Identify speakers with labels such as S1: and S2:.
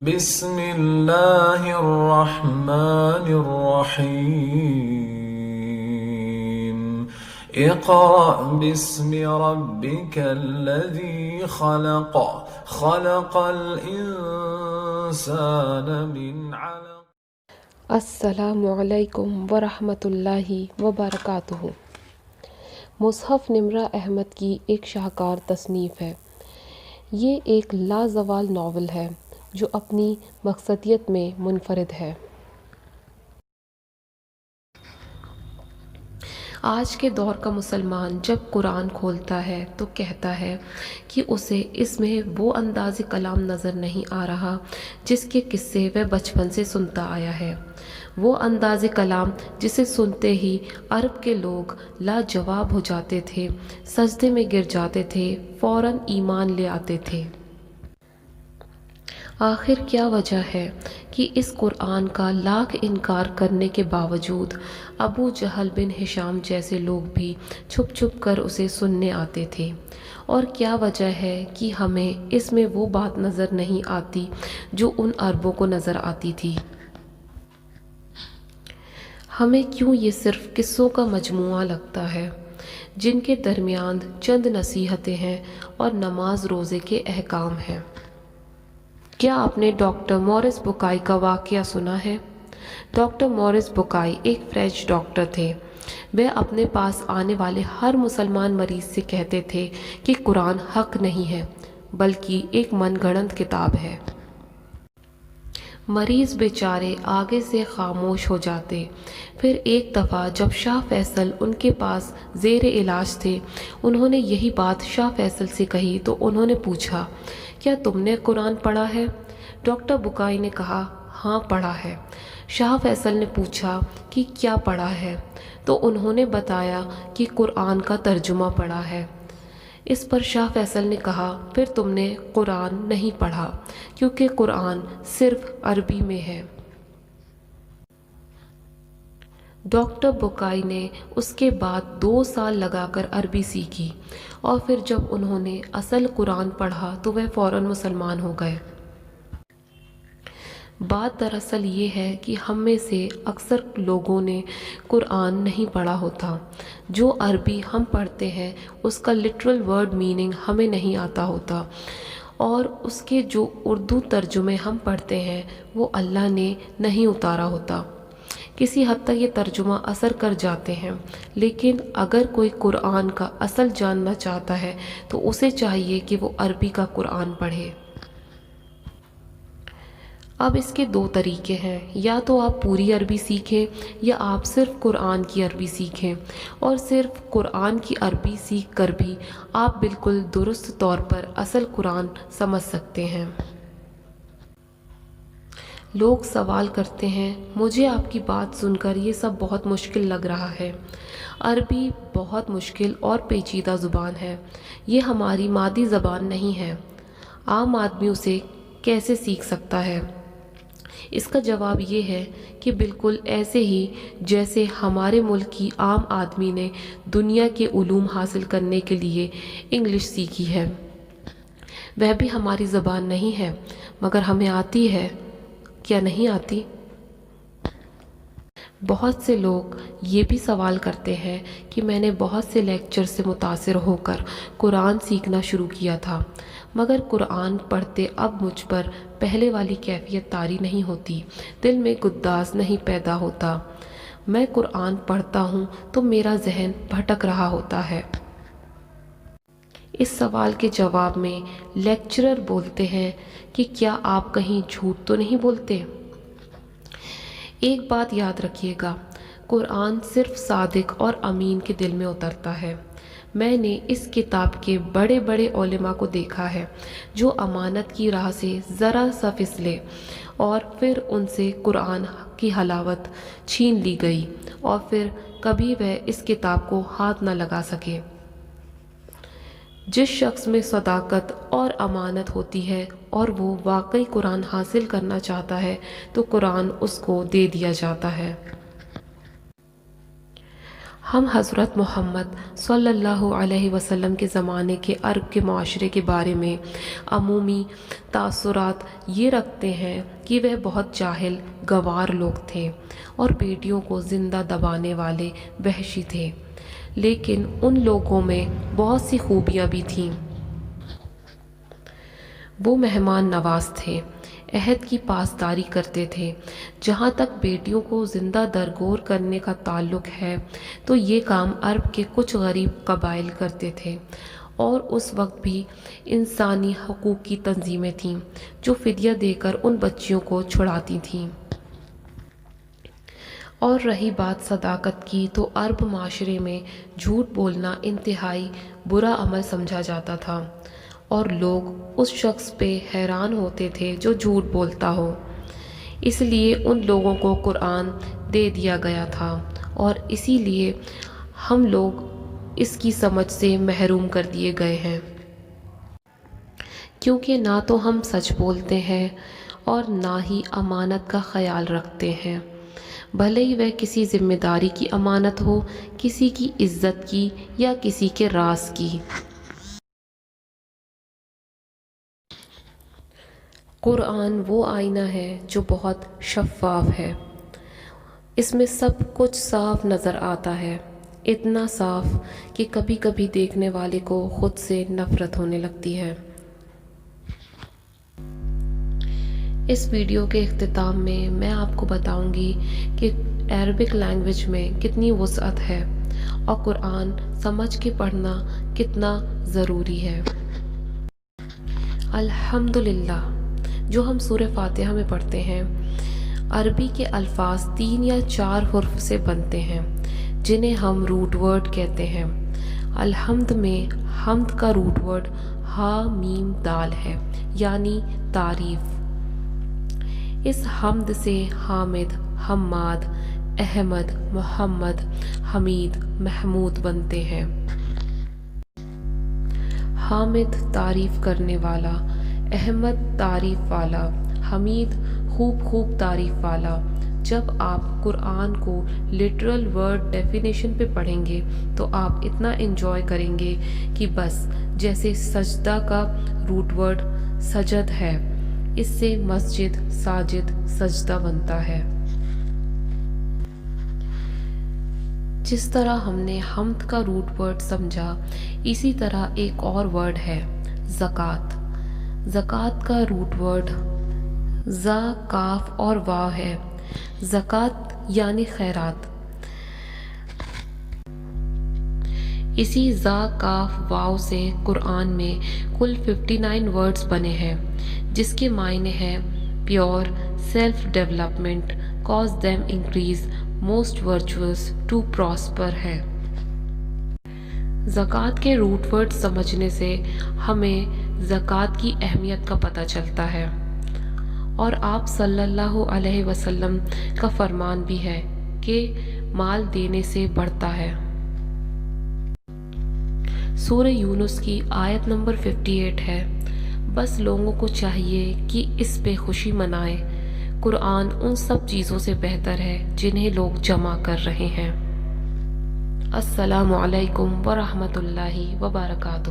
S1: بسم اللہ الرحمن الرحیم اقرأ باسم ربک الذی خلق خلق الانسان من علق۔
S2: السلام علیکم ورحمۃ اللہ وبرکاتہ۔ مصحف نمرہ احمد کی ایک شاہکار تصنیف ہے۔ یہ ایک لازوال ناول ہے جو اپنی مقصدیت میں منفرد ہے۔ آج کے دور کا مسلمان جب قرآن کھولتا ہے تو کہتا ہے کہ اسے اس میں وہ انداز کلام نظر نہیں آ رہا جس کے قصے وہ بچپن سے سنتا آیا ہے، وہ انداز کلام جسے سنتے ہی عرب کے لوگ لاجواب ہو جاتے تھے، سجدے میں گر جاتے تھے، فوراً ایمان لے آتے تھے۔ آخر کیا وجہ ہے کہ اس قرآن کا لاکھ انکار کرنے کے باوجود ابو جہل بن ہشام جیسے لوگ بھی چھپ چھپ کر اسے سننے آتے تھے؟ اور کیا وجہ ہے کہ ہمیں اس میں وہ بات نظر نہیں آتی جو ان عربوں کو نظر آتی تھی؟ ہمیں کیوں یہ صرف قصوں کا مجموعہ لگتا ہے جن کے درمیان چند نصیحتیں ہیں اور نماز روزے کے احکام ہیں؟ کیا آپ نے ڈاکٹر مورس بکائی کا واقعہ سنا ہے؟ ڈاکٹر مورس بکائی ایک فرینچ ڈاکٹر تھے۔ وہ اپنے پاس آنے والے ہر مسلمان مریض سے کہتے تھے کہ قرآن حق نہیں ہے بلکہ ایک من گھڑنت کتاب ہے۔ مریض بیچارے آگے سے خاموش ہو جاتے۔ پھر ایک دفعہ جب شاہ فیصل ان کے پاس زیر علاج تھے، انہوں نے یہی بات شاہ فیصل سے کہی تو انہوں نے پوچھا، کیا تم نے قرآن پڑھا ہے؟ ڈاکٹر بکائی نے کہا، ہاں پڑھا ہے۔ شاہ فیصل نے پوچھا کہ کیا پڑھا ہے؟ تو انہوں نے بتایا کہ قرآن کا ترجمہ پڑھا ہے۔ اس پر شاہ فیصل نے کہا، پھر تم نے قرآن نہیں پڑھا کیونکہ قرآن صرف عربی میں ہے۔ ڈاکٹر بکائی نے اس کے بعد 2 سال لگا کر عربی سیکھی اور پھر جب انہوں نے اصل قرآن پڑھا تو وہ فوراً مسلمان ہو گئے۔ بات دراصل یہ ہے کہ ہم میں سے اکثر لوگوں نے قرآن نہیں پڑھا ہوتا۔ جو عربی ہم پڑھتے ہیں اس کا لٹرل ورڈ میننگ ہمیں نہیں آتا ہوتا، اور اس کے جو اردو ترجمے ہم پڑھتے ہیں وہ اللہ نے نہیں اتارا ہوتا۔ کسی حد تک یہ ترجمہ اثر کر جاتے ہیں، لیکن اگر کوئی قرآن کا اصل جاننا چاہتا ہے تو اسے چاہیے کہ وہ عربی کا قرآن پڑھے۔ اب اس کے 2 طریقے ہیں، یا تو آپ پوری عربی سیکھیں یا آپ صرف قرآن کی عربی سیکھیں، اور صرف قرآن کی عربی سیکھ کر بھی آپ بالکل درست طور پر اصل قرآن سمجھ سکتے ہیں۔ لوگ سوال کرتے ہیں، مجھے آپ کی بات سن کر یہ سب بہت مشکل لگ رہا ہے۔ عربی بہت مشکل اور پیچیدہ زبان ہے، یہ ہماری مادری زبان نہیں ہے، عام آدمی اسے کیسے سیکھ سکتا ہے؟ اس کا جواب یہ ہے کہ بالکل ایسے ہی جیسے ہمارے ملک کی عام آدمی نے دنیا کے علوم حاصل کرنے کے لیے انگلش سیکھی ہے، وہ بھی ہماری زبان نہیں ہے، مگر ہمیں آتی ہے۔ کیا نہیں آتی؟ بہت سے لوگ یہ بھی سوال کرتے ہیں کہ میں نے بہت سے لیکچر سے متاثر ہو کر قرآن سیکھنا شروع کیا تھا، مگر قرآن پڑھتے اب مجھ پر پہلے والی کیفیت طاری نہیں ہوتی، دل میں گداز نہیں پیدا ہوتا۔ میں قرآن پڑھتا ہوں تو میرا ذہن بھٹک رہا ہوتا ہے۔ اس سوال کے جواب میں لیکچرر بولتے ہیں کہ کیا آپ کہیں جھوٹ تو نہیں بولتے؟ ایک بات یاد رکھیے گا، قرآن صرف صادق اور امین کے دل میں اترتا ہے۔ میں نے اس کتاب کے بڑے بڑے علماء کو دیکھا ہے جو امانت کی راہ سے ذرا سا پھسلے اور پھر ان سے قرآن کی حلاوت چھین لی گئی اور پھر کبھی وہ اس کتاب کو ہاتھ نہ لگا سکے۔ جس شخص میں صداقت اور امانت ہوتی ہے اور وہ واقعی قرآن حاصل کرنا چاہتا ہے تو قرآن اس کو دے دیا جاتا ہے۔ ہم حضرت محمد صلی اللہ علیہ وسلم کے زمانے کے عرب کے معاشرے کے بارے میں عمومی تاثرات یہ رکھتے ہیں کہ وہ بہت جاہل گوار لوگ تھے اور بیٹیوں کو زندہ دبانے والے وحشی تھے، لیکن ان لوگوں میں بہت سی خوبیاں بھی تھیں۔ وہ مہمان نواز تھے، عہد کی پاسداری کرتے تھے۔ جہاں تک بیٹیوں کو زندہ درگور کرنے کا تعلق ہے تو یہ کام عرب کے کچھ غریب قبائل کرتے تھے، اور اس وقت بھی انسانی حقوق کی تنظیمیں تھیں جو فدیہ دے کر ان بچیوں کو چھڑاتی تھیں۔ اور رہی بات صداقت کی تو عرب معاشرے میں جھوٹ بولنا انتہائی برا عمل سمجھا جاتا تھا، اور لوگ اس شخص پہ حیران ہوتے تھے جو جھوٹ بولتا ہو۔ اس لیے ان لوگوں کو قرآن دے دیا گیا تھا، اور اسی لیے ہم لوگ اس کی سمجھ سے محروم کر دیے گئے ہیں، کیونکہ نہ تو ہم سچ بولتے ہیں اور نہ ہی امانت کا خیال رکھتے ہیں، بھلے ہی وہ کسی ذمہ داری کی امانت ہو، کسی کی عزت کی یا کسی کے راز کی۔ قرآن وہ آئینہ ہے جو بہت شفاف ہے، اس میں سب کچھ صاف نظر آتا ہے، اتنا صاف کہ کبھی کبھی دیکھنے والے کو خود سے نفرت ہونے لگتی ہے۔ اس ویڈیو کے اختتام میں میں آپ کو بتاؤں گی کہ عربک لینگویج میں کتنی وسعت ہے اور قرآن سمجھ کے پڑھنا کتنا ضروری ہے۔ الحمدللہ جو ہم سورہ فاتحہ میں پڑھتے ہیں، عربی کے الفاظ 3 یا 4 حرف سے بنتے ہیں جنہیں ہم روٹ ورڈ کہتے ہیں۔ الحمد میں حمد کا روٹ ورڈ ہا میم دال ہے، یعنی تعریف۔ اس حمد سے حامد، حماد، احمد، محمد، حمید، محمود بنتے ہیں۔ حامد تعریف کرنے والا، احمد تعریف والا، حمید خوب تعریف والا۔ جب آپ قرآن کو لٹرل ورڈ ڈیفینیشن پہ پڑھیں گے تو آپ اتنا انجوائے کریں گے کہ بس جیسے سجدہ کا روٹ ورڈ سجد ہے، اس سے مسجد، ساجد، سجدہ بنتا ہے۔ جس طرح ہم نے حمد کا روٹ ورڈ سمجھا، اسی طرح ایک اور ورڈ ہے زکوٰۃ۔ زکوٰۃ کا روٹ ورڈ ز، کاف اور واو ہے۔ زکوٰۃ یعنی خیرات۔ اسی ز، کاف، واو سے قرآن میں کل 59 ورڈز بنے ہیں، جس کے معنی ہیں pure, self development, cause them increase, most virtuous, to prosper ہے۔ زکوٰۃ کے روٹ ورڈ سمجھنے سے ہمیں زکوٰۃ کی اہمیت کا پتہ چلتا ہے، اور آپ صلی اللہ علیہ وسلم کا فرمان بھی ہے کہ مال دینے سے بڑھتا ہے۔ سورہ یونس کی آیت نمبر 58 ہے، بس لوگوں کو چاہیے کہ اس پہ خوشی منائیں، قرآن ان سب چیزوں سے بہتر ہے جنہیں لوگ جمع کر رہے ہیں۔ السلام علیکم ورحمۃ اللہ وبرکاتہ۔